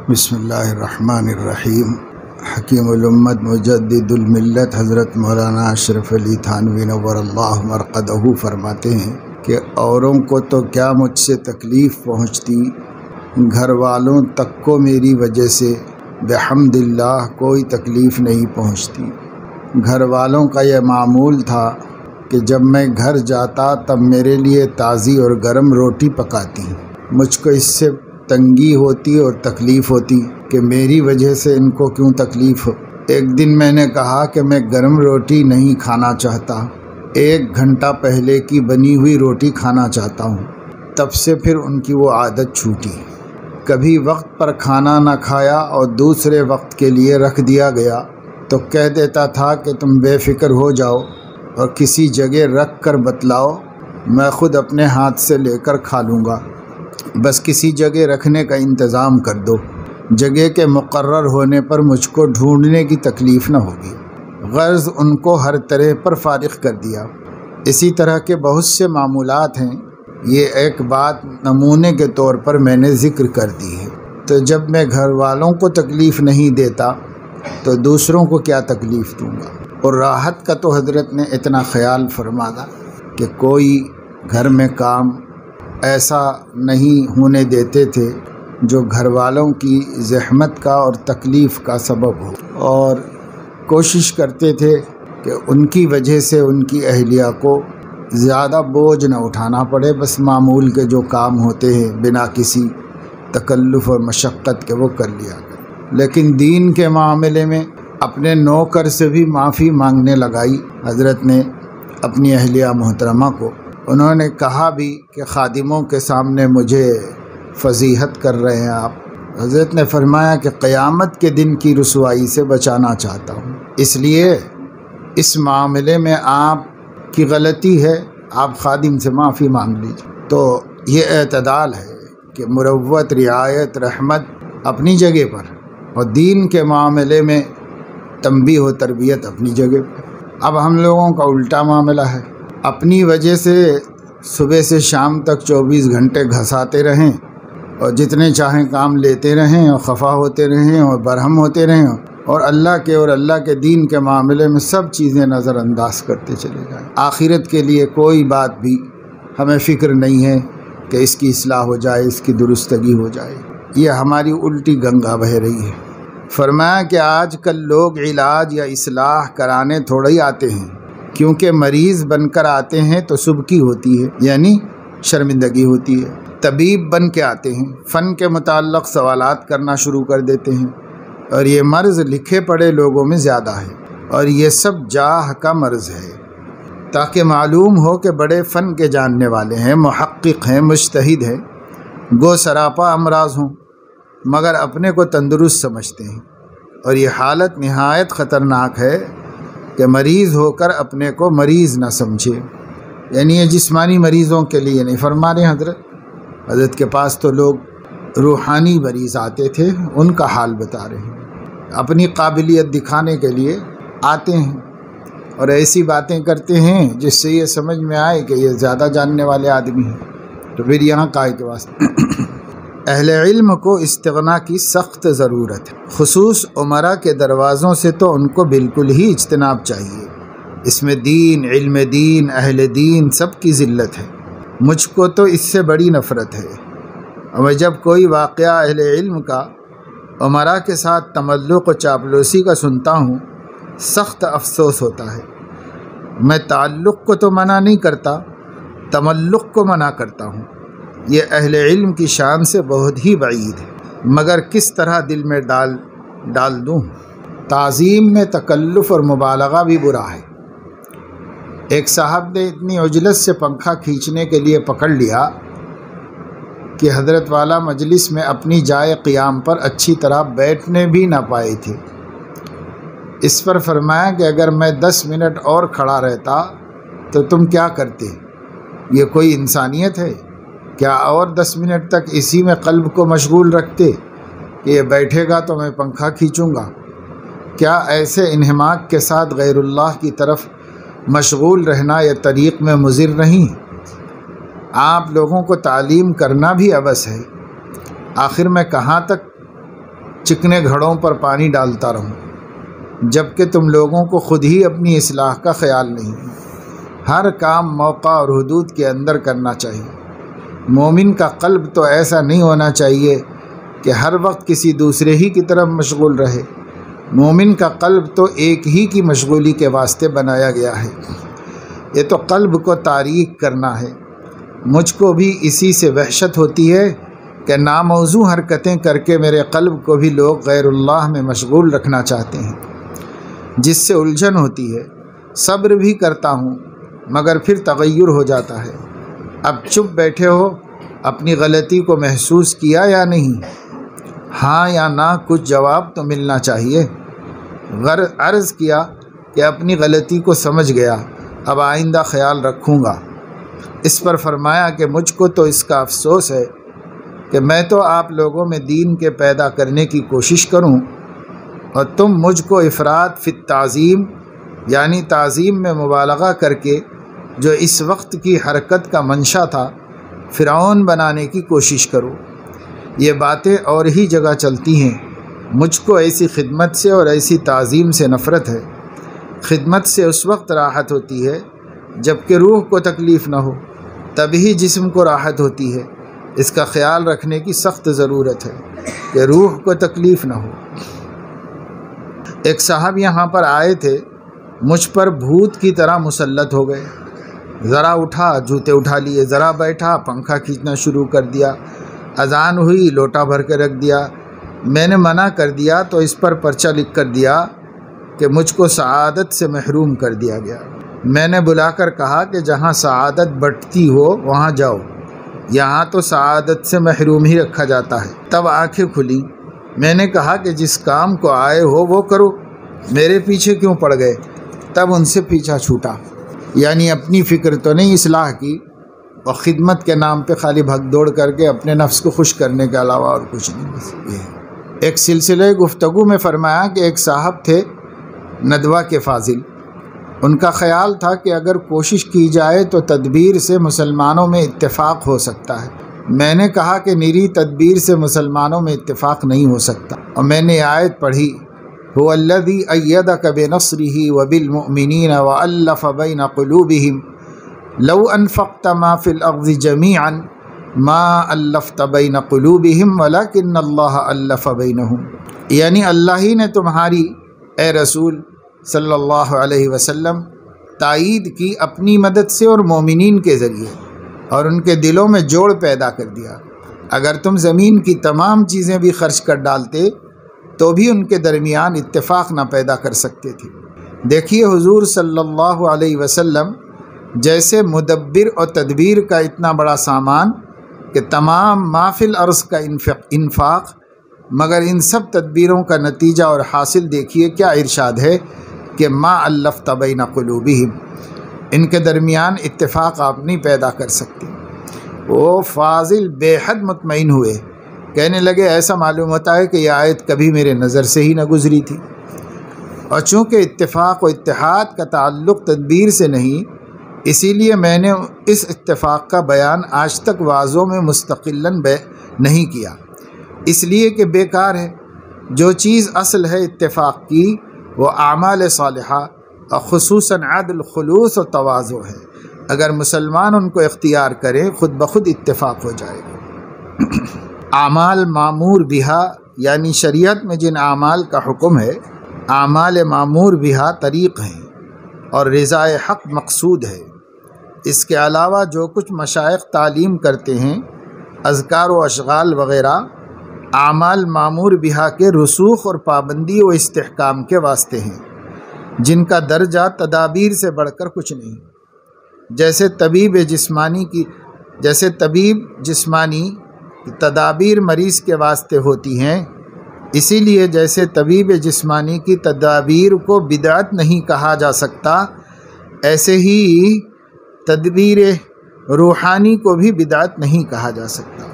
بسم اللہ الرحمن الرحیم۔ حکیم الامت مجدد الملت حضرت مولانا اشرف علی تھانوی نور اللہ مرقدہ فرماتے ہیں کہ اوروں کو تو کیا مجھ سے تکلیف پہنچتی، گھر والوں تک کو میری وجہ سے بحمد اللہ کوئی تکلیف نہیں پہنچتی۔ گھر والوں کا یہ معمول تھا کہ جب میں گھر جاتا تب میرے لیے تازی اور گرم روٹی پکاتی۔ مجھ کو اس سے تنگی ہوتی اور تکلیف ہوتی کہ میری وجہ سے ان کو کیوں تکلیف ہو۔ ایک دن میں نے کہا کہ میں گرم روٹی نہیں کھانا چاہتا، 1 گھنٹہ پہلے کی بنی ہوئی روٹی کھانا چاہتا ہوں۔ تب سے پھر ان کی وہ عادت چھوٹی۔ کبھی وقت پر کھانا نہ کھایا اور دوسرے وقت کے لیے رکھ دیا گیا تو کہہ دیتا تھا کہ تم بے فکر ہو جاؤ اور کسی جگہ رکھ کر بتلاؤ، میں خود اپنے ہاتھ سے لے کر کھا لوں گا، بس کسی جگہ رکھنے کا انتظام کر دو، جگہ کے مقرر ہونے پر مجھ کو ڈھونڈنے کی تکلیف نہ ہوگی۔ غرض ان کو ہر طرح پر فارغ کر دیا۔ اسی طرح کے بہت سے معمولات ہیں، یہ ایک بات نمونے کے طور پر میں نے ذکر کر دی ہے۔ تو جب میں گھر والوں کو تکلیف نہیں دیتا تو دوسروں کو کیا تکلیف دوں گا۔ اور راحت کا تو حضرت نے اتنا خیال فرمایا کہ کوئی گھر میں کام ایسا نہیں ہونے دیتے تھے جو گھر والوں کی زحمت کا اور تکلیف کا سبب ہو، اور کوشش کرتے تھے کہ ان کی وجہ سے ان کی اہلیہ کو زیادہ بوجھ نہ اٹھانا پڑے، بس معمول کے جو کام ہوتے ہیں بنا کسی تکلف اور مشقت کے وہ کر لیا کرے۔ لیکن دین کے معاملے میں اپنے نوکر سے بھی معافی مانگنے لگائی حضرت نے اپنی اہلیہ محترمہ کو۔ انہوں نے کہا بھی کہ خادموں کے سامنے مجھے فضیحت کر رہے ہیں آپ۔ حضرت نے فرمایا کہ قیامت کے دن کی رسوائی سے بچانا چاہتا ہوں، اس لیے اس معاملے میں آپ کی غلطی ہے، آپ خادم سے معافی مانگ لیجیے۔ تو یہ اعتدال ہے کہ مروت، رعایت، رحمت اپنی جگہ پر، اور دین کے معاملے میں تنبیہ و تربیت اپنی جگہ پر۔ اب ہم لوگوں کا الٹا معاملہ ہے، اپنی وجہ سے صبح سے شام تک 24 گھنٹے گھساتے رہیں اور جتنے چاہیں کام لیتے رہیں اور خفا ہوتے رہیں اور برہم ہوتے رہیں، اور اللہ کے دین کے معاملے میں سب چیزیں نظر انداز کرتے چلے جائیں۔ آخرت کے لیے کوئی بات بھی ہمیں فکر نہیں ہے کہ اس کی اصلاح ہو جائے، اس کی درستگی ہو جائے۔ یہ ہماری الٹی گنگا بہہ رہی ہے۔ فرمایا کہ آج کل لوگ علاج یا اصلاح کرانے تھوڑا ہی آتے ہیں، کیونکہ مریض بن کر آتے ہیں تو سبکی ہوتی ہے، یعنی شرمندگی ہوتی ہے۔ طبیب بن کے آتے ہیں، فن کے متعلق سوالات کرنا شروع کر دیتے ہیں، اور یہ مرض لکھے پڑھے لوگوں میں زیادہ ہے، اور یہ سب جاہ کا مرض ہے، تاکہ معلوم ہو کہ بڑے فن کے جاننے والے ہیں، محقق ہیں، مجتہد ہیں، گو سراپا امراض ہوں مگر اپنے کو تندرست سمجھتے ہیں۔ اور یہ حالت نہایت خطرناک ہے کہ مریض ہو کر اپنے کو مریض نہ سمجھے، یعنی یہ جسمانی مریضوں کے لیے نہیں فرما رہے حضرت کے پاس تو لوگ روحانی مریض آتے تھے، ان کا حال بتا رہے ہیں، اپنی قابلیت دکھانے کے لیے آتے ہیں اور ایسی باتیں کرتے ہیں جس سے یہ سمجھ میں آئے کہ یہ زیادہ جاننے والے آدمی ہیں۔ تو پھر یہاں کائے کے واسطے اہل علم کو استغنا کی سخت ضرورت ہے، خصوص عمرا کے دروازوں سے تو ان کو بالکل ہی اجتناب چاہیے۔ اس میں دین، علم دین، اہل دین سب کی ذلت ہے۔ مجھ کو تو اس سے بڑی نفرت ہے، اور جب کوئی واقعہ اہل علم کا عمرا کے ساتھ تملق و چاپلوسی کا سنتا ہوں، سخت افسوس ہوتا ہے۔ میں تعلق کو تو منع نہیں کرتا، تملق کو منع کرتا ہوں، یہ اہل علم کی شان سے بہت ہی بعید ہے، مگر کس طرح دل میں ڈال دوں۔ تعظیم میں تکلف اور مبالغہ بھی برا ہے۔ ایک صاحب نے اتنی عجلت سے پنکھا کھینچنے کے لیے پکڑ لیا کہ حضرت والا مجلس میں اپنی جائے قیام پر اچھی طرح بیٹھنے بھی نہ پائے تھے۔ اس پر فرمایا کہ اگر میں 10 منٹ اور کھڑا رہتا تو تم کیا کرتے؟ یہ کوئی انسانیت ہے؟ کیا اور 10 منٹ تک اسی میں قلب کو مشغول رکھتے کہ یہ بیٹھے گا تو میں پنکھا کھینچوں گا؟ کیا ایسے انہماک کے ساتھ غیر اللہ کی طرف مشغول رہنا یہ طریق میں مضر نہیں؟ آپ لوگوں کو تعلیم کرنا بھی عبث ہے۔ آخر میں کہاں تک چکنے گھڑوں پر پانی ڈالتا رہوں، جبکہ تم لوگوں کو خود ہی اپنی اصلاح کا خیال نہیں۔ ہر کام موقع اور حدود کے اندر کرنا چاہیے۔ مومن کا قلب تو ایسا نہیں ہونا چاہیے کہ ہر وقت کسی دوسرے ہی کی طرف مشغول رہے۔ مومن کا قلب تو ایک ہی کی مشغولی کے واسطے بنایا گیا ہے۔ یہ تو قلب کو تاریک کرنا ہے۔ مجھ کو بھی اسی سے وحشت ہوتی ہے کہ ناموزوں حرکتیں کر کے میرے قلب کو بھی لوگ غیر اللہ میں مشغول رکھنا چاہتے ہیں، جس سے الجھن ہوتی ہے۔ صبر بھی کرتا ہوں مگر پھر تغیر ہو جاتا ہے۔ اب چپ بیٹھے ہو، اپنی غلطی کو محسوس کیا یا نہیں؟ ہاں یا نہ کچھ جواب تو ملنا چاہیے۔ عرض کیا کہ اپنی غلطی کو سمجھ گیا، اب آئندہ خیال رکھوں گا۔ اس پر فرمایا کہ مجھ کو تو اس کا افسوس ہے کہ میں تو آپ لوگوں میں دین کے پیدا کرنے کی کوشش کروں اور تم مجھ کو افراط فی التعظیم یعنی تعظیم میں مبالغہ کر کے جو اس وقت کی حرکت کا منشا تھا فرعون بنانے کی کوشش کرو۔ یہ باتیں اور ہی جگہ چلتی ہیں۔ مجھ کو ایسی خدمت سے اور ایسی تعظیم سے نفرت ہے۔ خدمت سے اس وقت راحت ہوتی ہے جب کہ روح کو تکلیف نہ ہو، تبھی جسم کو راحت ہوتی ہے۔ اس کا خیال رکھنے کی سخت ضرورت ہے کہ روح کو تکلیف نہ ہو۔ ایک صاحب یہاں پر آئے تھے، مجھ پر بھوت کی طرح مسلط ہو گئے۔ ذرا اٹھا جوتے اٹھا لیے، ذرا بیٹھا پنکھا کھینچنا شروع کر دیا، اذان ہوئی لوٹا بھر کے رکھ دیا۔ میں نے منع کر دیا تو اس پر پرچہ لکھ کر دیا کہ مجھ کو سعادت سے محروم کر دیا گیا۔ میں نے بلا کر کہا کہ جہاں سعادت بٹتی ہو وہاں جاؤ، یہاں تو سعادت سے محروم ہی رکھا جاتا ہے۔ تب آنکھیں کھلی۔ میں نے کہا کہ جس کام کو آئے ہو وہ کرو، میرے پیچھے کیوں پڑ گئے؟ تب ان سے پیچھا چھوٹا، یعنی اپنی فکر تو نہیں اصلاح کی اور خدمت کے نام پہ خالی بھگ دوڑ کر کے اپنے نفس کو خوش کرنے کے علاوہ اور کچھ نہیں۔ بس یہ ایک سلسلے گفتگو میں فرمایا کہ ایک صاحب تھے ندوہ کے فاضل، ان کا خیال تھا کہ اگر کوشش کی جائے تو تدبیر سے مسلمانوں میں اتفاق ہو سکتا ہے۔ میں نے کہا کہ نری تدبیر سے مسلمانوں میں اتفاق نہیں ہو سکتا، اور میں نے آیت پڑھی هو الذی ایدک بنصرہ وبالمؤمنین وألف بین قلوبہم لو انفقت ما فی الارض جمیعا ما الفت بین قلوبہم ولکن اللہ الف بینہم، یعنی اللہ ہی نے تمہاری اے رسول صلی اللہ علیہ وسلم تائید کی اپنی مدد سے اور مومنین کے ذریعے، اور ان کے دلوں میں جوڑ پیدا کر دیا۔ اگر تم زمین کی تمام چیزیں بھی خرچ کر ڈالتے تو بھی ان کے درمیان اتفاق نہ پیدا کر سکتے تھے۔ دیکھیے حضور صلی اللہ علیہ وسلم جیسے مدبر اور تدبیر کا اتنا بڑا سامان کہ تمام ما فی الارض کا انفاق، مگر ان سب تدبیروں کا نتیجہ اور حاصل دیکھیے کیا ارشاد ہے کہ ما الفت بین قلوبہم، ان کے درمیان اتفاق آپ نہیں پیدا کر سکتے۔ وہ فاضل بے حد مطمئن ہوئے، کہنے لگے ایسا معلوم ہوتا ہے کہ یہ آیت کبھی میرے نظر سے ہی نہ گزری تھی، اور چونکہ اتفاق و اتحاد کا تعلق تدبیر سے نہیں، اسی لیے میں نے اس اتفاق کا بیان آج تک واضحوں میں مستقلاً نہیں کیا، اس لیے کہ بیکار ہے۔ جو چیز اصل ہے اتفاق کی وہ اعمال صالحہ اور خصوصاً عدل، خلوص و تواضع ہے۔ اگر مسلمان ان کو اختیار کریں خود بخود اتفاق ہو جائے گا۔ اعمال معمور بہا یعنی شریعت میں جن اعمال کا حکم ہے، اعمال معمور بہا طریق ہیں اور رضا حق مقصود ہے۔ اس کے علاوہ جو کچھ مشائخ تعلیم کرتے ہیں، اذکار و اشغال وغیرہ، اعمال معمور بہا کے رسوخ اور پابندی و استحکام کے واسطے ہیں، جن کا درجہ تدابیر سے بڑھ کر کچھ نہیں۔ جیسے طبیب جسمانی تدابیر مریض کے واسطے ہوتی ہیں، اسی لیے جیسے طبیب جسمانی کی تدابیر کو بدعت نہیں کہا جا سکتا، ایسے ہی تدبیر روحانی کو بھی بدعت نہیں کہا جا سکتا۔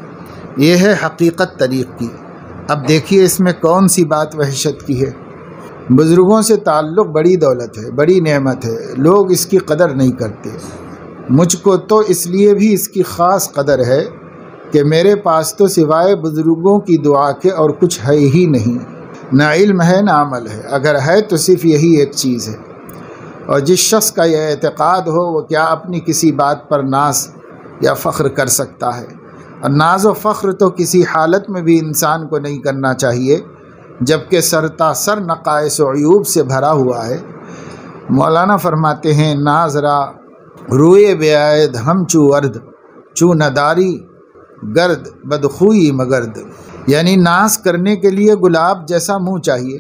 یہ ہے حقیقت طریق کی۔ اب دیکھیے اس میں کون سی بات وحشت کی ہے۔ بزرگوں سے تعلق بڑی دولت ہے، بڑی نعمت ہے، لوگ اس کی قدر نہیں کرتے۔ مجھ کو تو اس لیے بھی اس کی خاص قدر ہے کہ میرے پاس تو سوائے بزرگوں کی دعا کے اور کچھ ہے ہی نہیں، نہ علم ہے نہ عمل ہے، اگر ہے تو صرف یہی ایک چیز ہے۔ اور جس شخص کا یہ اعتقاد ہو وہ کیا اپنی کسی بات پر ناز یا فخر کر سکتا ہے؟ اور ناز و فخر تو کسی حالت میں بھی انسان کو نہیں کرنا چاہیے جبکہ سرتا سر نقائص و عیوب سے بھرا ہوا ہے۔ مولانا فرماتے ہیں ناظرا روئے بیاید ہم چو ورد چو نداری گرد بدخوئی مگرد، یعنی ناز کرنے کے لیے گلاب جیسا منہ چاہیے،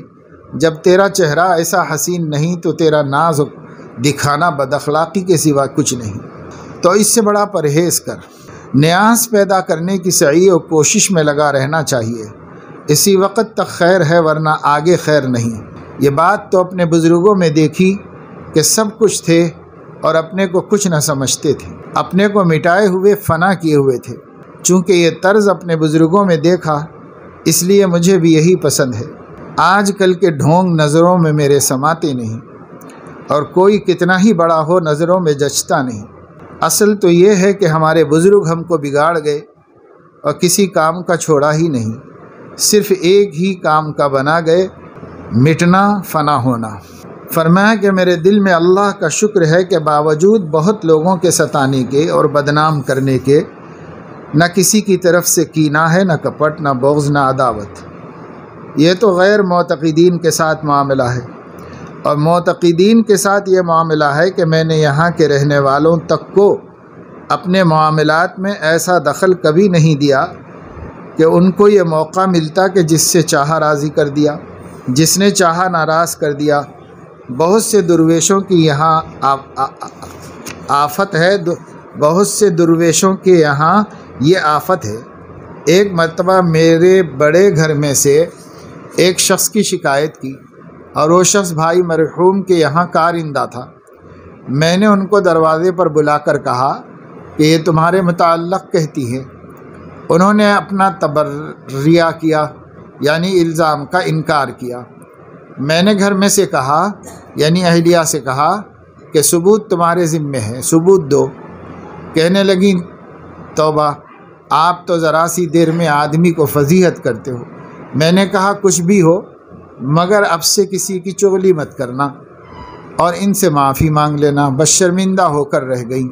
جب تیرا چہرہ ایسا حسین نہیں تو تیرا ناز دکھانا بد اخلاقی کے سوا کچھ نہیں، تو اس سے بڑا پرہیز کر۔ نیاز پیدا کرنے کی سعی و کوشش میں لگا رہنا چاہیے، اسی وقت تک خیر ہے ورنہ آگے خیر نہیں۔ یہ بات تو اپنے بزرگوں میں دیکھی کہ سب کچھ تھے اور اپنے کو کچھ نہ سمجھتے تھے، اپنے کو مٹائے ہوئے فنا کیے ہوئے تھے۔ چونکہ یہ طرز اپنے بزرگوں میں دیکھا اس لیے مجھے بھی یہی پسند ہے۔ آج کل کے ڈھونگ نظروں میں میرے سماتے نہیں، اور کوئی کتنا ہی بڑا ہو نظروں میں جچتا نہیں۔ اصل تو یہ ہے کہ ہمارے بزرگ ہم کو بگاڑ گئے اور کسی کام کا چھوڑا ہی نہیں، صرف ایک ہی کام کا بنا گئے، مٹنا فنا ہونا۔ فرمایا کہ میرے دل میں اللہ کا شکر ہے کہ باوجود بہت لوگوں کے ستانے کے اور بدنام کرنے کے نہ کسی کی طرف سے کینہ ہے، نہ کپٹ، نہ بغض، نہ عداوت۔ یہ تو غیر معتقدین کے ساتھ معاملہ ہے، اور معتقدین کے ساتھ یہ معاملہ ہے کہ میں نے یہاں کے رہنے والوں تک کو اپنے معاملات میں ایسا دخل کبھی نہیں دیا کہ ان کو یہ موقع ملتا کہ جس سے چاہا راضی کر دیا، جس نے چاہا ناراض کر دیا۔ بہت سے درویشوں کی یہاں آفت ہے، بہت سے درویشوں کے یہاں یہ آفت ہے۔ ایک مرتبہ میرے بڑے گھر میں سے ایک شخص کی شکایت کی، اور وہ شخص بھائی مرحوم کے یہاں کارندہ تھا۔ میں نے ان کو دروازے پر بلا کر کہا کہ یہ تمہارے متعلق کہتی ہے۔ انہوں نے اپنا تبرئہ کیا، یعنی الزام کا انکار کیا۔ میں نے گھر میں سے کہا، یعنی اہلیہ سے کہا کہ ثبوت تمہارے ذمے ہے، ثبوت دو۔ کہنے لگیں توبہ، آپ تو ذرا سی دیر میں آدمی کو فضیحت کرتے ہو۔ میں نے کہا کچھ بھی ہو مگر اب سے کسی کی چغلی مت کرنا اور ان سے معافی مانگ لینا۔ بس شرمندہ ہو کر رہ گئیں۔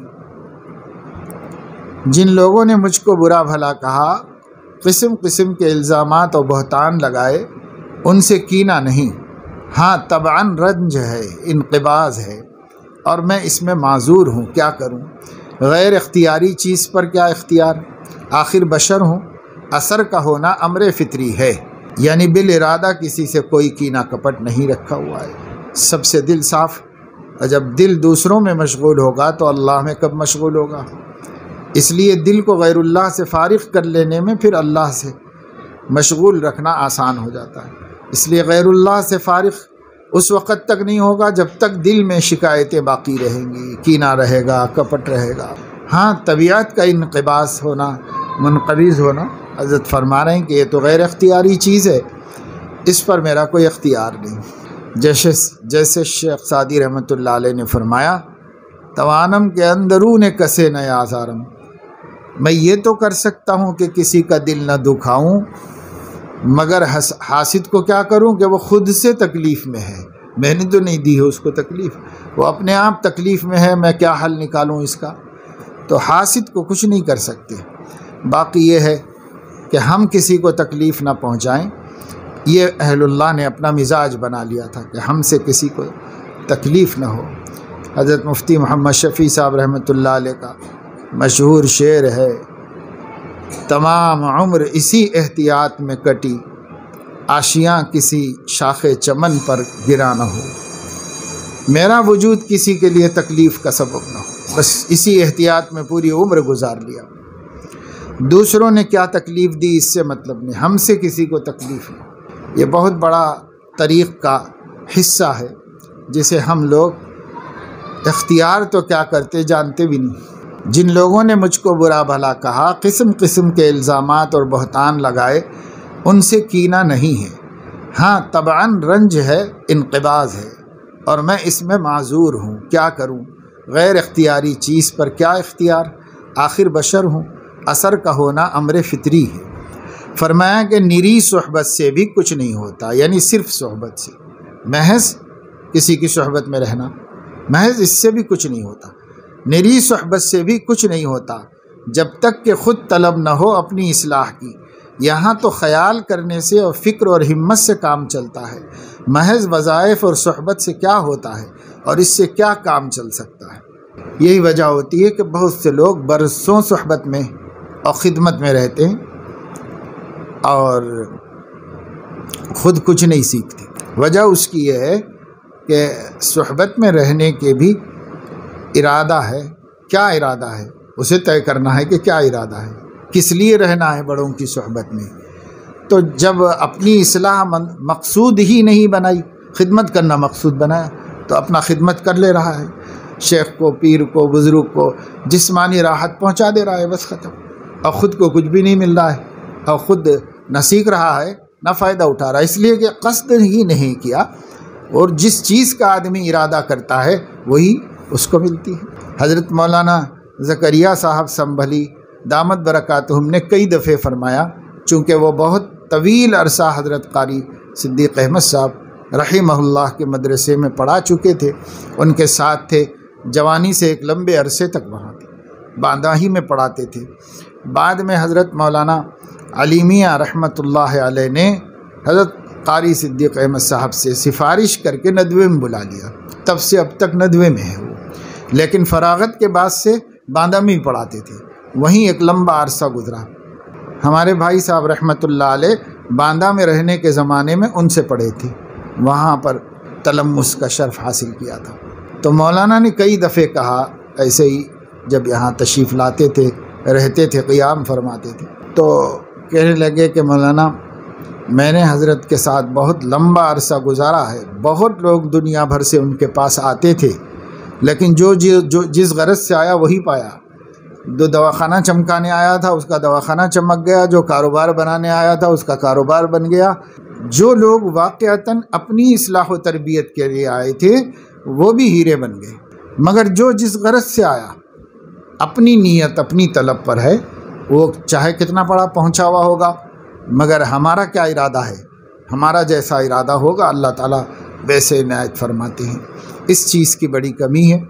جن لوگوں نے مجھ کو برا بھلا کہا، قسم قسم کے الزامات اور بہتان لگائے، ان سے کینہ نہیں، ہاں طبعاً رنج ہے، انقباض ہے، اور میں اس میں معذور ہوں، کیا کروں؟ غیر اختیاری چیز پر کیا اختیار؟ آخر بشر ہوں، اثر کا ہونا امر فطری ہے، یعنی بالارادہ کسی سے کوئی کینہ کپٹ نہیں رکھا ہوا ہے، سب سے دل صاف۔ اور جب دل دوسروں میں مشغول ہوگا تو اللہ میں کب مشغول ہوگا؟ اس لیے دل کو غیر اللہ سے فارغ کر لینے میں پھر اللہ سے مشغول رکھنا آسان ہو جاتا ہے۔ اس لیے غیر اللہ سے فارغ اس وقت تک نہیں ہوگا جب تک دل میں شکایتیں باقی رہیں گی، کینہ رہے گا، کپٹ رہے گا۔ ہاں طبیعت کا انقباض ہونا، منقبض ہونا، حضرت فرما رہے ہیں کہ یہ تو غیر اختیاری چیز ہے، اس پر میرا کوئی اختیار نہیں۔ جیسے شیخ سعدی رحمۃ اللہ علیہ نے فرمایا، توانم کے اندرون کسے نہ آزارم، میں یہ تو کر سکتا ہوں کہ کسی کا دل نہ دکھاؤں، مگر حاسد کو کیا کروں کہ وہ خود سے تکلیف میں ہے، میں نے تو نہیں دی ہے اس کو تکلیف، وہ اپنے آپ تکلیف میں ہے، میں کیا حل نکالوں اس کا؟ تو حاسد کو کچھ نہیں کر سکتے۔ باقی یہ ہے کہ ہم کسی کو تکلیف نہ پہنچائیں، یہ اہل اللہ نے اپنا مزاج بنا لیا تھا کہ ہم سے کسی کو تکلیف نہ ہو۔ حضرت مفتی محمد شفیع صاحب رحمۃ اللہ علیہ کا مشہور شعر ہے، تمام عمر اسی احتیاط میں کٹی، آشیاں کسی شاخ چمن پر گرا نہ ہو، میرا وجود کسی کے لیے تکلیف کا سبب نہ ہو، بس اسی احتیاط میں پوری عمر گزار لیا۔ دوسروں نے کیا تکلیف دی اس سے مطلب نہیں، ہم سے کسی کو تکلیف نہ ہو۔ یہ بہت بڑا طریق کا حصہ ہے جسے ہم لوگ اختیار تو کیا کرتے جانتے بھی نہیں۔ جن لوگوں نے مجھ کو برا بھلا کہا، قسم قسم کے الزامات اور بہتان لگائے، ان سے کینہ نہیں ہے، ہاں طبعاً رنج ہے، انقباض ہے، اور میں اس میں معذور ہوں، کیا کروں؟ غیر اختیاری چیز پر کیا اختیار؟ آخر بشر ہوں، اثر کا ہونا امر فطری ہے۔ فرمایا کہ نری صحبت سے بھی کچھ نہیں ہوتا، یعنی صرف صحبت سے، محض کسی کی صحبت میں رہنا، محض اس سے بھی کچھ نہیں ہوتا، نری صحبت سے بھی کچھ نہیں ہوتا جب تک کہ خود طلب نہ ہو اپنی اصلاح کی۔ یہاں تو خیال کرنے سے اور فکر اور ہمت سے کام چلتا ہے، محض وظائف اور صحبت سے کیا ہوتا ہے اور اس سے کیا کام چل سکتا ہے۔ یہی وجہ ہوتی ہے کہ بہت سے لوگ برسوں صحبت میں اور خدمت میں رہتے ہیں اور خود کچھ نہیں سیکھتے۔ وجہ اس کی یہ ہے کہ صحبت میں رہنے کے بھی ارادہ ہے، کیا ارادہ ہے اسے طے کرنا ہے کہ کیا ارادہ ہے، کس لیے رہنا ہے بڑوں کی صحبت میں۔ تو جب اپنی اصلاح مقصود ہی نہیں بنائی، خدمت کرنا مقصود بنایا تو اپنا خدمت کر لے رہا ہے، شیخ کو، پیر کو، بزرگ کو جسمانی راحت پہنچا دے رہا ہے، بس ختم، اور خود کو کچھ بھی نہیں مل رہا ہے اور خود نہ سیکھ رہا ہے نہ فائدہ اٹھا رہا ہے، اس لیے کہ قصد ہی نہیں کیا، اور جس چیز کا آدمی ارادہ کرتا ہے وہی اس کو ملتی ہے۔ حضرت مولانا زکریا صاحب سنبھلی دامت برکاتہم نے کئی دفعے فرمایا، چونکہ وہ بہت طویل عرصہ حضرت قاری صدیق احمد صاحب رحمہ اللہ کے مدرسے میں پڑھا چکے تھے، ان کے ساتھ تھے، جوانی سے ایک لمبے عرصے تک وہاں تھے، باندہ ہی میں پڑھاتے تھے۔ بعد میں حضرت مولانا علی میاں رحمۃ اللہ علیہ نے حضرت قاری صدیق احمد صاحب سے سفارش کر کے ندوے میں بلا لیا، تب سے اب تک ندوے میں ہے وہ، لیکن فراغت کے بعد سے باندہ میں ہی پڑھاتے تھے، وہیں ایک لمبا عرصہ گزرا۔ ہمارے بھائی صاحب رحمۃ اللہ علیہ باندہ میں رہنے کے زمانے میں ان سے پڑھے تھے، وہاں پر تلمس کا شرف حاصل کیا تھا۔ تو مولانا نے کئی دفعے کہا، ایسے ہی جب یہاں تشریف لاتے تھے، رہتے تھے، قیام فرماتے تھے، تو کہنے لگے کہ مولانا میں نے حضرت کے ساتھ بہت لمبا عرصہ گزارا ہے، بہت لوگ دنیا بھر سے ان کے پاس آتے تھے، لیکن جو جس غرض سے آیا وہی پایا۔ جو دواخانہ چمکانے آیا تھا اس کا دواخانہ چمک گیا، جو کاروبار بنانے آیا تھا اس کا کاروبار بن گیا، جو لوگ واقعتاً اپنی اصلاح و تربیت کے لیے آئے تھے وہ بھی ہیرے بن گئے، مگر جو جس غرض سے آیا اپنی نیت اپنی طلب پر ہے، وہ چاہے کتنا بڑا پہنچا ہوا ہوگا، مگر ہمارا کیا ارادہ ہے، ہمارا جیسا ارادہ ہوگا اللہ تعالیٰ ویسے عنایت فرماتے ہیں۔ اس چیز کی بڑی کمی ہے،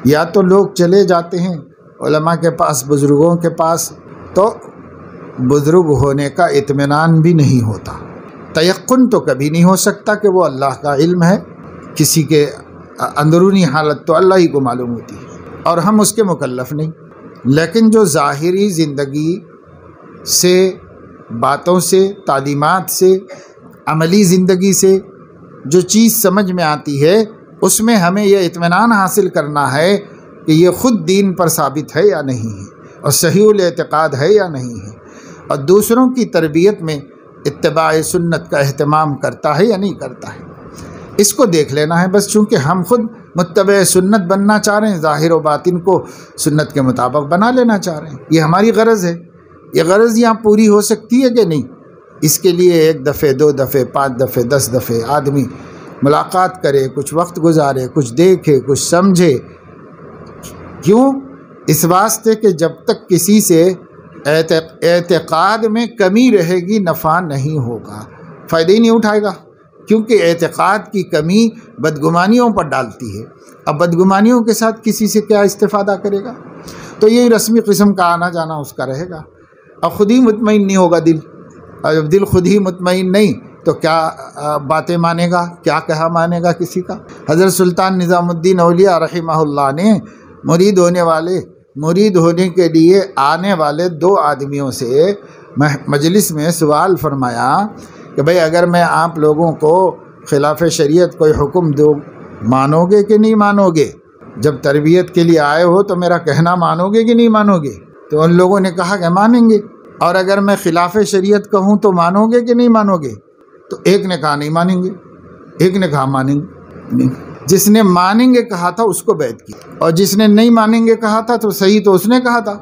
یا تو لوگ چلے جاتے ہیں علماء کے پاس، بزرگوں کے پاس، تو بزرگ ہونے کا اطمینان بھی نہیں ہوتا، تیقن تو کبھی نہیں ہو سکتا کہ وہ اللہ کا علم ہے، کسی کے اندرونی حالت تو اللہ ہی کو معلوم ہوتی ہے اور ہم اس کے مکلف نہیں، لیکن جو ظاہری زندگی سے، باتوں سے، تعلیمات سے، عملی زندگی سے جو چیز سمجھ میں آتی ہے، اس میں ہمیں یہ اطمینان حاصل کرنا ہے کہ یہ خود دین پر ثابت ہے یا نہیں ہے، اور صحیح الاعتقاد ہے یا نہیں ہے، اور دوسروں کی تربیت میں اتباع سنت کا اہتمام کرتا ہے یا نہیں کرتا ہے، اس کو دیکھ لینا ہے بس۔ چونکہ ہم خود متبع سنت بننا چاہ رہے ہیں، ظاہر و باطن کو سنت کے مطابق بنا لینا چاہ رہے ہیں، یہ ہماری غرض ہے۔ یہ غرض یہاں پوری ہو سکتی ہے کہ نہیں، اس کے لیے 1 دفعہ 2 دفعہ 5 دفعہ 10 دفعہ آدمی ملاقات کرے، کچھ وقت گزارے، کچھ دیکھے، کچھ سمجھے۔ کیوں؟ اس واسطے کہ جب تک کسی سے اعتقاد میں کمی رہے گی نفع نہیں ہوگا، فائدہ ہی نہیں اٹھائے گا، کیونکہ اعتقاد کی کمی بدگمانیوں پر ڈالتی ہے، اب بدگمانیوں کے ساتھ کسی سے کیا استفادہ کرے گا؟ تو یہی رسمی قسم کا آنا جانا اس کا رہے گا، اب خود ہی مطمئن نہیں ہوگا دل، اور جب دل خود ہی مطمئن نہیں تو کیا باتیں مانے گا، کیا کہا مانے گا کسی کا؟ حضرت سلطان نظام الدین اولیاء رحمہ اللہ نے مرید ہونے کے لیے آنے والے 2 آدمیوں سے مجلس میں سوال فرمایا کہ بھئی اگر میں آپ لوگوں کو خلاف شریعت کوئی حکم دو، مانو گے کہ نہیں مانو گے؟ جب تربیت کے لیے آئے ہو تو میرا کہنا مانو گے کہ نہیں مانو گے؟ تو ان لوگوں نے کہا کہ مانیں گے۔ اور اگر میں خلاف شریعت کہوں تو مانو گے کہ نہیں مانو گے؟ تو ایک نے کہا نہیں مانیں گے، ایک نے کہا مانیں گے نہیں۔ جس نے مانیں گے کہا تھا اس کو بیعت کی، اور جس نے نہیں مانیں گے کہا تھا تو صحیح تو اس نے کہا تھا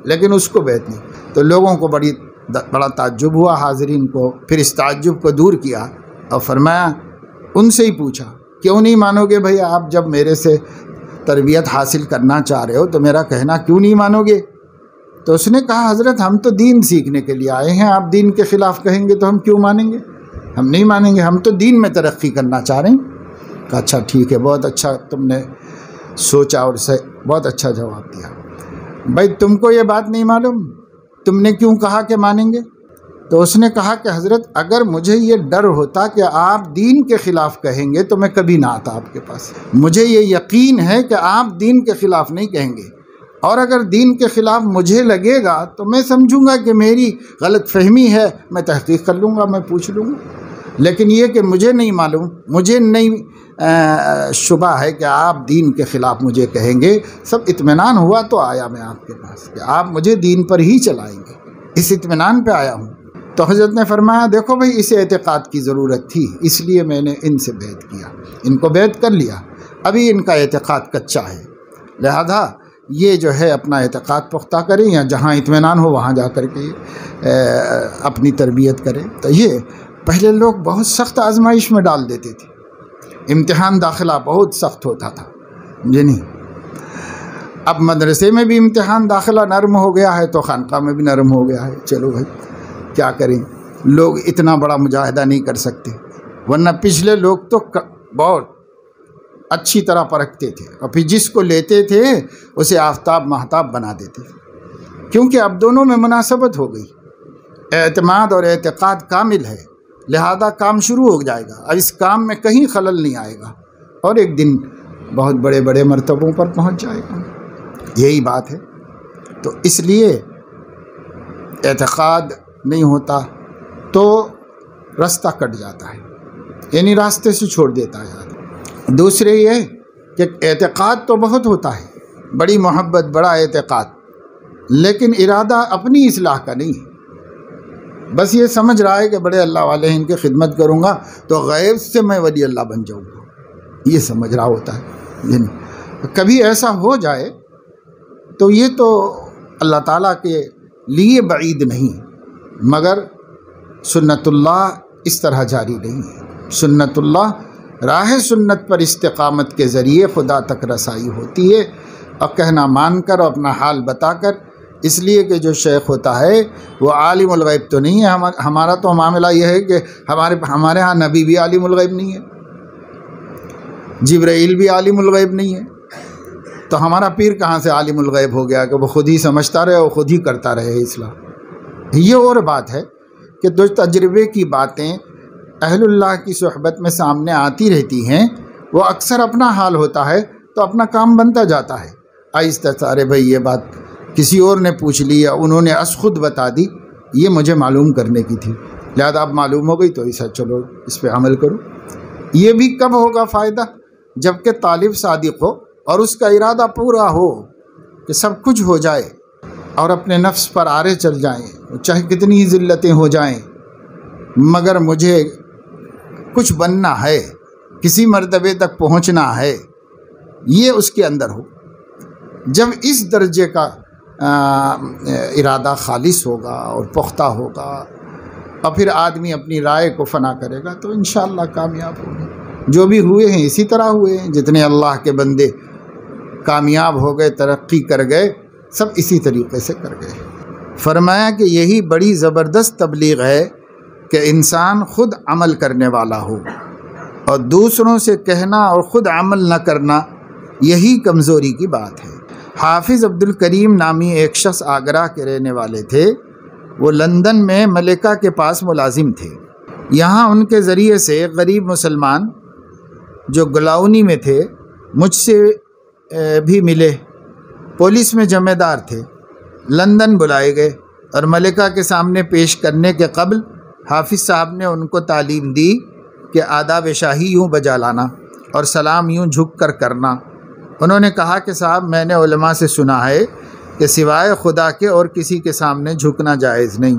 لیکن اس کو بیعت نہیں۔ تو لوگوں کو بڑا تعجب ہوا، حاضرین کو، پھر اس تعجب کو دور کیا اور فرمایا، ان سے ہی پوچھا کیوں نہیں مانو گے بھئی؟ آپ جب میرے سے تربیت حاصل کرنا چاہ رہے ہو تو میرا کہنا کیوں نہیں مانو گے؟ تو اس نے کہا حضرت ہم تو دین سیکھنے کے لیے آئے ہیں، آپ دین کے خلاف کہیں گے تو ہم کیوں مانیں گے؟ ہم نہیں مانیں گے، ہم تو دین میں ترقی کرنا چاہ رہے ہیں۔ کہا اچھا ٹھیک ہے، بہت اچھا تم نے سوچا اور بہت اچھا جواب دیا۔ بھائی تم کو یہ بات نہیں معلوم تم نے کیوں کہا کہ مانیں گے؟ تو اس نے کہا کہ حضرت اگر مجھے یہ ڈر ہوتا کہ آپ دین کے خلاف کہیں گے تو میں کبھی نہ آتا آپ کے پاس۔ مجھے یہ یقین ہے کہ آپ دین کے خلاف نہیں کہیں گے، اور اگر دین کے خلاف مجھے لگے گا تو میں سمجھوں گا کہ میری غلط فہمی ہے، میں تحقیق کر لوں گا، میں پوچھ لوں گا۔ لیکن یہ کہ مجھے نہیں معلوم، مجھے نہیں شبہ ہے کہ آپ دین کے خلاف مجھے کہیں گے، سب اطمینان ہوا تو آیا میں آپ کے پاس کہ آپ مجھے دین پر ہی چلائیں گے، اس اطمینان پہ آیا ہوں۔ تو حضرت نے فرمایا دیکھو بھائی اسے اعتقاد کی ضرورت تھی، اس لیے میں نے ان سے بیعت کیا، ان کو بیعت کر لیا، ابھی ان کا اعتقاد کچا ہے، لہذا یہ جو ہے اپنا اعتقاد پختہ کریں یا جہاں اطمینان ہو وہاں جا کر کے اپنی تربیت کریں۔ تو یہ پہلے لوگ بہت سخت آزمائش میں ڈال دیتے تھے، امتحان داخلہ بہت سخت ہوتا تھا جی نہیں۔ اب مدرسے میں بھی امتحان داخلہ نرم ہو گیا ہے تو خانقاہ میں بھی نرم ہو گیا ہے، چلو بھائی کیا کریں، لوگ اتنا بڑا مجاہدہ نہیں کر سکتے، ورنہ پچھلے لوگ تو بہت اچھی طرح پرکھتے تھے اور پھر جس کو لیتے تھے اسے آفتاب مہتاب بنا دیتے تھے، کیونکہ اب دونوں میں مناسبت ہو گئی، اعتماد اور اعتقاد کامل ہے، لہذا کام شروع ہو جائے گا، اب اس کام میں کہیں خلل نہیں آئے گا اور ایک دن بہت بڑے بڑے مرتبوں پر پہنچ جائے گا، یہی بات ہے۔ تو اس لیے اعتقاد نہیں ہوتا تو راستہ کٹ جاتا ہے، یعنی راستے سے چھوڑ دیتا ہے آدمی۔ دوسرے یہ کہ اعتقاد تو بہت ہوتا ہے، بڑی محبت، بڑا اعتقاد، لیکن ارادہ اپنی اصلاح کا نہیں ہے، بس یہ سمجھ رہا ہے کہ بڑے اللہ والے ہیں، ان کی خدمت کروں گا تو غیب سے میں ولی اللہ بن جاؤں گا، یہ سمجھ رہا ہوتا ہے، یعنی کبھی ایسا ہو جائے تو یہ تو اللہ تعالیٰ کے لیے بعید نہیں، مگر سنت اللہ اس طرح جاری نہیں ہے۔ سنت اللہ راہ سنت پر استقامت کے ذریعے خدا تک رسائی ہوتی ہے، اور کہنا مان کر اور اپنا حال بتا کر، اس لیے کہ جو شیخ ہوتا ہے وہ عالم الغیب تو نہیں ہے، ہمارا تو معاملہ یہ ہے کہ ہمارے ہاں نبی بھی عالم الغیب نہیں ہے، جبرائیل بھی عالم الغیب نہیں ہے، تو ہمارا پیر کہاں سے عالم الغیب ہو گیا کہ وہ خود ہی سمجھتا رہے اور خود ہی کرتا رہے اصلاح۔ یہ اور بات ہے کہ جو تجربے کی باتیں اہل اللہ کی صحبت میں سامنے آتی رہتی ہیں وہ اکثر اپنا حال ہوتا ہے تو اپنا کام بنتا جاتا ہے، آہستہ سارے بھائی یہ بات کسی اور نے پوچھ لی یا انہوں نے از خود بتا دی، یہ مجھے معلوم کرنے کی تھی، لہذا اب معلوم ہو گئی تو ایسا چلو اس پہ عمل کرو۔ یہ بھی کب ہوگا فائدہ؟ جب کہ طالب صادق ہو اور اس کا ارادہ پورا ہو کہ سب کچھ ہو جائے اور اپنے نفس پر آرے چل جائیں، چاہے کتنی ہی ذلتیں ہو جائیں، مگر مجھے کچھ بننا ہے، کسی مرتبے تک پہنچنا ہے، یہ اس کے اندر ہو۔ جب اس درجے کا ارادہ خالص ہوگا اور پختہ ہوگا اور پھر آدمی اپنی رائے کو فنا کرے گا تو انشاءاللہ کامیاب ہوگا۔ جو بھی ہوئے ہیں اسی طرح ہوئے ہیں، جتنے اللہ کے بندے کامیاب ہو گئے، ترقی کر گئے، سب اسی طریقے سے کر گئے۔ فرمایا کہ یہی بڑی زبردست تبلیغ ہے کہ انسان خود عمل کرنے والا ہو، اور دوسروں سے کہنا اور خود عمل نہ کرنا یہی کمزوری کی بات ہے۔ حافظ عبد الکریم نامی ایک شخص آگرہ کے رہنے والے تھے، وہ لندن میں ملکہ کے پاس ملازم تھے۔ یہاں ان کے ذریعے سے غریب مسلمان جو گلاؤنی میں تھے مجھ سے بھی ملے، پولیس میں ذمہ دار تھے، لندن بلائے گئے اور ملکہ کے سامنے پیش کرنے کے قبل حافظ صاحب نے ان کو تعلیم دی کہ آداب شاہی یوں بجا لانا اور سلام یوں جھک کر کرنا۔ انہوں نے کہا کہ صاحب میں نے علماء سے سنا ہے کہ سوائے خدا کے اور کسی کے سامنے جھکنا جائز نہیں۔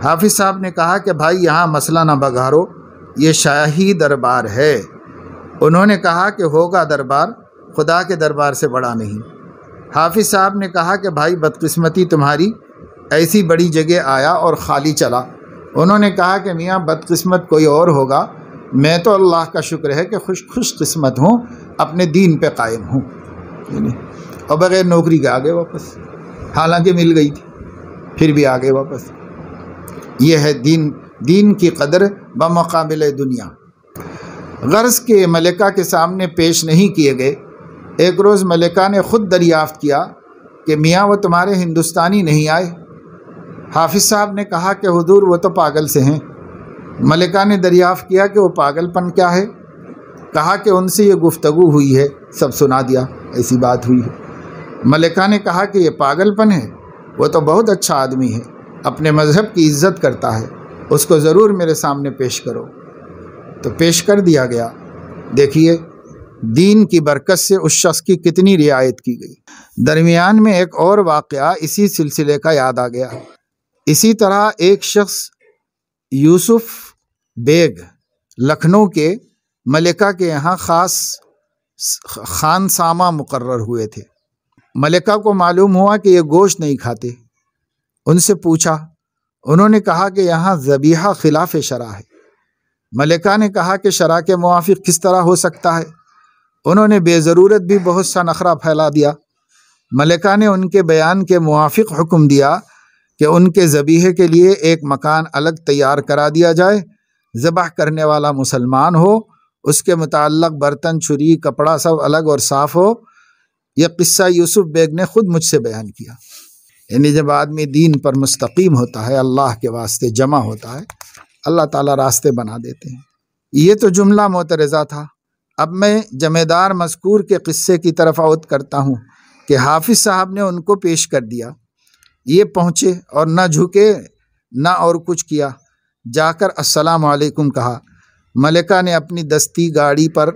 حافظ صاحب نے کہا کہ بھائی یہاں مسئلہ نہ بگاڑو، یہ شاہی دربار ہے۔ انہوں نے کہا کہ ہوگا دربار، خدا کے دربار سے بڑا نہیں۔ حافظ صاحب نے کہا کہ بھائی بدقسمتی تمہاری، ایسی بڑی جگہ آیا اور خالی چلا۔ انہوں نے کہا کہ میاں بدقسمت کوئی اور ہوگا، میں تو اللہ کا شکر ہے کہ خوش قسمت ہوں، اپنے دین پہ قائم ہوں، اور بغیر نوکری کے آگے واپس، حالانکہ مل گئی تھی۔ پھر بھی آگے واپس۔ یہ ہے دین کی قدر بمقابل دنیا۔ غرض کے ملکہ کے سامنے پیش نہیں کیے گئے۔ ایک روز ملکہ نے خود دریافت کیا کہ میاں وہ تمہارے ہندوستانی نہیں آئے؟ حافظ صاحب نے کہا کہ حضور وہ تو پاگل سے ہیں۔ ملکہ نے دریافت کیا کہ وہ پاگل پن کیا ہے؟ کہا کہ ان سے یہ گفتگو ہوئی ہے، سب سنا دیا، ایسی بات ہوئی ہے۔ ملکہ نے کہا کہ یہ پاگل پن ہے؟ وہ تو بہت اچھا آدمی ہے، اپنے مذہب کی عزت کرتا ہے، اس کو ضرور میرے سامنے پیش کرو۔ تو پیش کر دیا گیا۔ دیکھیے دین کی برکت سے اس شخص کی کتنی رعایت کی گئی۔ درمیان میں ایک اور واقعہ اسی سلسلے کا یاد آ گیا۔ اسی طرح ایک شخص یوسف بیگ لکھنؤ کے ملکہ کے یہاں خاص خان سامہ مقرر ہوئے تھے۔ ملکہ کو معلوم ہوا کہ یہ گوشت نہیں کھاتے۔ ان سے پوچھا، انہوں نے کہا کہ یہاں ذبیحہ خلاف شرع ہے۔ ملکہ نے کہا کہ شرع کے موافق کس طرح ہو سکتا ہے؟ انہوں نے بے ضرورت بھی بہت سا نخرہ پھیلا دیا۔ ملکہ نے ان کے بیان کے موافق حکم دیا کہ ان کے ذبیحے کے لیے ایک مکان الگ تیار کرا دیا جائے، ذبح کرنے والا مسلمان ہو، اس کے متعلق برتن، چھری، کپڑا سب الگ اور صاف ہو۔ یہ قصہ یوسف بیگ نے خود مجھ سے بیان کیا۔ یعنی جب آدمی دین پر مستقیم ہوتا ہے، اللہ کے واسطے جمع ہوتا ہے، اللہ تعالیٰ راستے بنا دیتے ہیں۔ یہ تو جملہ معترضہ تھا۔ اب میں جمیدار مذکور کے قصے کی طرف عود کرتا ہوں کہ حافظ صاحب نے ان کو پیش کر دیا۔ یہ پہنچے اور نہ جھکے نہ اور کچھ کیا، جا کر السلام علیکم کہا۔ ملکہ نے اپنی دستی گاڑی پر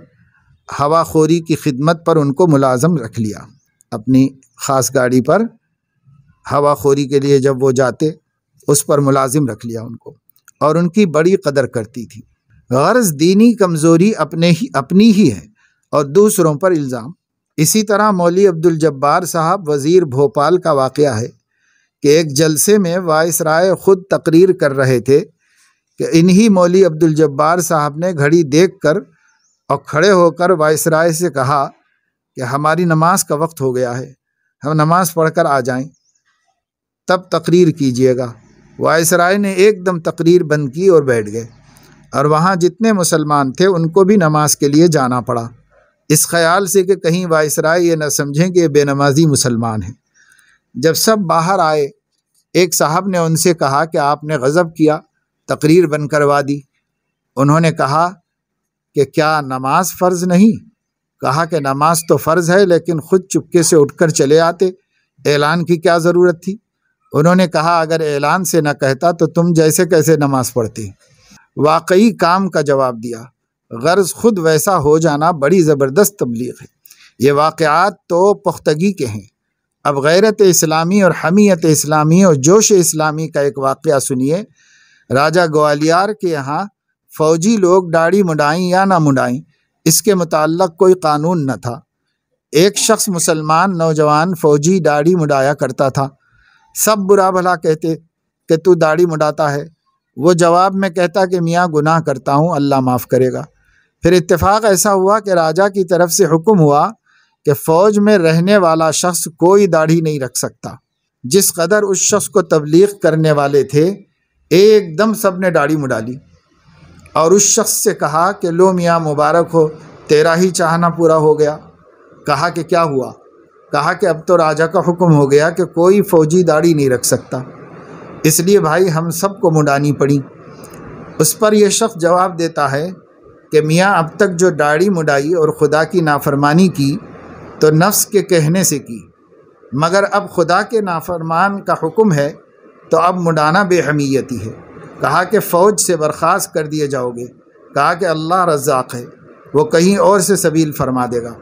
ہوا خوری کی خدمت پر ان کو ملازم رکھ لیا۔ اپنی خاص گاڑی پر ہوا خوری کے لیے جب وہ جاتے اس پر ملازم رکھ لیا ان کو، اور ان کی بڑی قدر کرتی تھی۔ غرض دینی کمزوری اپنی ہی ہے اور دوسروں پر الزام۔ اسی طرح مولوی عبدالجبار صاحب وزیر بھوپال کا واقعہ ہے کہ ایک جلسے میں وائس رائے خود تقریر کر رہے تھے کہ انہی مولوی عبدالجبار صاحب نے گھڑی دیکھ کر اور کھڑے ہو کر وائس رائے سے کہا کہ ہماری نماز کا وقت ہو گیا ہے، ہم نماز پڑھ کر آ جائیں، تب تقریر کیجیے گا۔ وائس رائے نے ایک دم تقریر بند کی اور بیٹھ گئے، اور وہاں جتنے مسلمان تھے ان کو بھی نماز کے لیے جانا پڑا، اس خیال سے کہ کہیں وائس رائے یہ نہ سمجھیں کہ یہ بے نمازی مسلمان ہیں۔ جب سب باہر آئے، ایک صاحب نے ان سے کہا کہ آپ نے غضب کیا، تقریر بند کروا دی۔ انہوں نے کہا کہ کیا نماز فرض نہیں؟ کہا کہ نماز تو فرض ہے، لیکن خود چپکے سے اٹھ کر چلے آتے، اعلان کی کیا ضرورت تھی؟ انہوں نے کہا اگر اعلان سے نہ کہتا تو تم جیسے کیسے نماز پڑھتے؟ واقعی کام کا جواب دیا۔ غرض خود ویسا ہو جانا بڑی زبردست تبلیغ ہے۔ یہ واقعات تو پختگی کے ہیں۔ اب غیرت اسلامی اور حمیت اسلامی اور جوش اسلامی کا ایک واقعہ سنیے۔ راجہ گوالیار کے یہاں فوجی لوگ داڑھی مڈائیں یا نہ مڈائیں، اس کے متعلق کوئی قانون نہ تھا۔ ایک شخص مسلمان نوجوان فوجی داڑھی مڈایا کرتا تھا۔ سب برا بھلا کہتے کہ تو داڑھی مڈاتا ہے۔ وہ جواب میں کہتا کہ میاں گناہ کرتا ہوں، اللہ معاف کرے گا۔ پھر اتفاق ایسا ہوا کہ راجہ کی طرف سے حکم ہوا کہ فوج میں رہنے والا شخص کوئی داڑھی نہیں رکھ سکتا۔ جس قدر اس شخص کو تبلیغ کرنے والے تھے، ایک دم سب نے داڑھی مڈا لی، اور اس شخص سے کہا کہ لو میاں مبارک ہو، تیرا ہی چاہنا پورا ہو گیا۔ کہا کہ کیا ہوا؟ کہا کہ اب تو راجہ کا حکم ہو گیا کہ کوئی فوجی داڑھی نہیں رکھ سکتا، اس لیے بھائی ہم سب کو مڈانی پڑی۔ اس پر یہ شخص جواب دیتا ہے کہ میاں اب تک جو داڑھی مڈائی اور خدا کی نافرمانی کی تو نفس کے کہنے سے کی، مگر اب خدا کے نافرمان کا حکم ہے تو اب مڈانا بے حمیتی ہے۔ کہا کہ فوج سے برخاست کر دیے جاؤ گے۔ کہا کہ اللہ رزاق ہے، وہ کہیں اور سے سبیل فرما دے گا،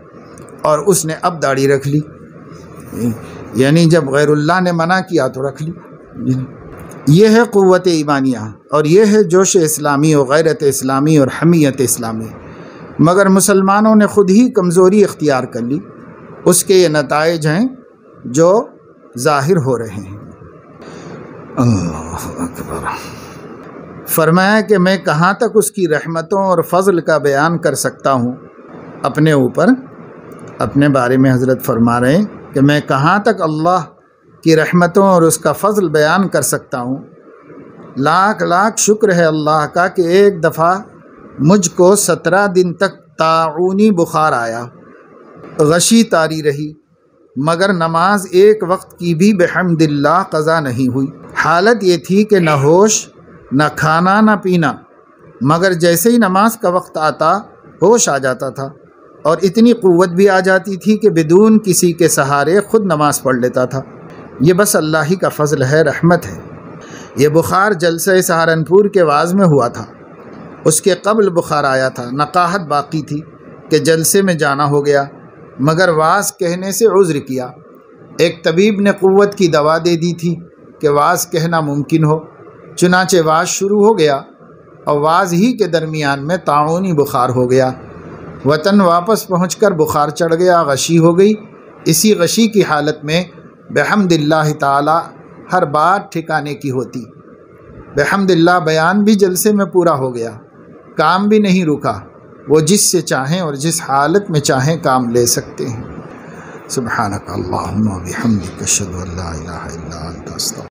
اور اس نے اب داڑھی رکھ لی۔ یعنی جب غیر اللہ نے منع کیا تو رکھ لی۔ یہ ہے قوت ایمانیہ، اور یہ ہے جوش اسلامی اور غیرت اسلامی اور حمیت اسلامی۔ مگر مسلمانوں نے خود ہی کمزوری اختیار کر لی، اس کے یہ نتائج ہیں جو ظاہر ہو رہے ہیں۔ اللہ اکبر۔ فرمایا کہ میں کہاں تک اس کی رحمتوں اور فضل کا بیان کر سکتا ہوں اپنے اوپر۔ اپنے بارے میں حضرت فرما رہے ہیں کہ میں کہاں تک اللہ کی رحمتوں اور اس کا فضل بیان کر سکتا ہوں۔ لاکھ لاکھ شکر ہے اللہ کا کہ ایک دفعہ مجھ کو 17 دن تک طاعونی بخار آیا، غشی طاری رہی، مگر نماز ایک وقت کی بھی بحمد اللہ قضا نہیں ہوئی۔ حالت یہ تھی کہ نہ ہوش، نہ کھانا، نہ پینا، مگر جیسے ہی نماز کا وقت آتا ہوش آ جاتا تھا، اور اتنی قوت بھی آ جاتی تھی کہ بدون کسی کے سہارے خود نماز پڑھ لیتا تھا۔ یہ بس اللہ ہی کا فضل ہے، رحمت ہے۔ یہ بخار جلسہ سہارنپور کے واعظ میں ہوا تھا، اس کے قبل بخار آیا تھا، نقاہت باقی تھی کہ جلسے میں جانا ہو گیا، مگر واعظ کہنے سے عذر کیا۔ ایک طبیب نے قوت کی دوا دے دی تھی کہ واعظ کہنا ممکن ہو، چنانچہ واعظ شروع ہو گیا اور واعظ ہی کے درمیان میں طاعونی بخار ہو گیا۔ وطن واپس پہنچ کر بخار چڑھ گیا، غشی ہو گئی۔ اسی غشی کی حالت میں بحمد اللہ تعالی ہر بات ٹھکانے کی ہوتی۔ بحمد اللہ بیان بھی جلسے میں پورا ہو گیا، کام بھی نہیں رکا۔ وہ جس سے چاہیں اور جس حالت میں چاہیں کام لے سکتے ہیں۔ سبحانک اللہم و بحمدک اشہد ان لا الہ الا انت استغفرک۔